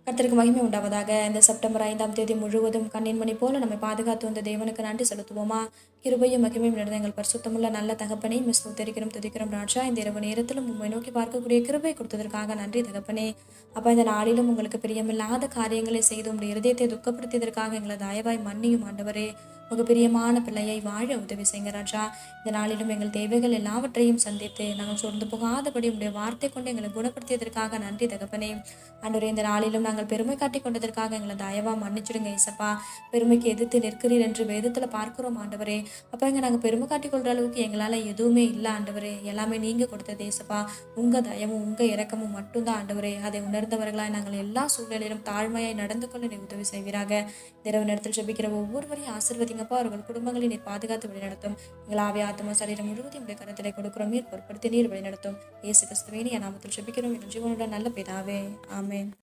கர்த்தருக்கு மகிமை உண்டாவதாக. இந்த செப்டம்பர் 5ஆம் தேதி முழுவதும் கண்ணின்மணி போல நம்மை பாதுகாத்து வந்த தேவனுக்கு நன்றி செலுத்துவோமா? கிருபையும் மகிமையும் நிறைந்த எங்கள் பரிசுத்தமுள்ள நல்ல தகப்பனே, ஸ்தோத்திரிக்கிறோம் துதிக்கிறோம் ராஜா. இந்த இரவு நேரத்திலும் உம்மை நோக்கி பார்க்கக்கூடிய கிருபை கொடுத்ததற்காக நன்றி தகப்பனே. அப்பா, இந்த நாளிலும் உங்களுக்கு பிரியமில்லாத காரியங்களை செய்து உம்முடைய இருதயத்தை துக்கப்படுத்தியதற்காக எங்களை தயவாய் மன்னியும் ஆண்டவரே. உங்க பிரியமான பிள்ளையை வாழ உதவி செய்யுங்க ராஜா. இந்த நாளிலும் எங்கள் தேவைகள் எல்லாவற்றையும் சந்தித்து நாங்கள் சோர்ந்து போகாதபடி உடைய வார்த்தை கொண்டு எங்களை குணப்படுத்தியதற்காக நன்றி தகப்பனே. ஆண்டவரே, இந்த நாளிலும் நாங்கள் பெருமை காட்டி கொண்டதற்காக எங்களை தயவா மன்னிச்சிடுங்க ஏசப்பா. பெருமைக்கு எதிர்த்து நிற்கிறீர் என்று வேதத்துல பார்க்கிறோம் ஆண்டவரே. அப்ப இங்க நாங்க பெருமை காட்டி கொள்ற அளவுக்கு எங்களால எதுவுமே இல்லை ஆண்டவரே. எல்லாமே நீங்க கொடுத்தது ஏசப்பா. உங்க தயவும் உங்க இரக்கமும் மட்டும்தான் ஆண்டவரே. அதை உணர்ந்தவர்களாய் நாங்கள் எல்லா சூழ்நிலையிலும் தாழ்மையாய் நடந்து கொள்ள நீ உதவி செய்வீராக. இரவு நேரத்தில் ஜெபிக்கிற ஒவ்வொருவரையும் ஆசீர்வதிங்கப்பா. அவர்கள் குடும்பங்களை நீர் பாதுகாத்து வழிநடத்தும். எங்கள் ஆவி ஆத்மா சரீரம் முழுவதும் உடைய கருத்திலே கொடுக்கிறோம். நீர் பொருட்படுத்தி நீர் வழிநடத்தும். இயேசு கிறிஸ்துவின் நாமத்தில் ஜெபிக்கிறோம். என் ஜீவனுடன் நல்ல பிதாவே, ஆமென்.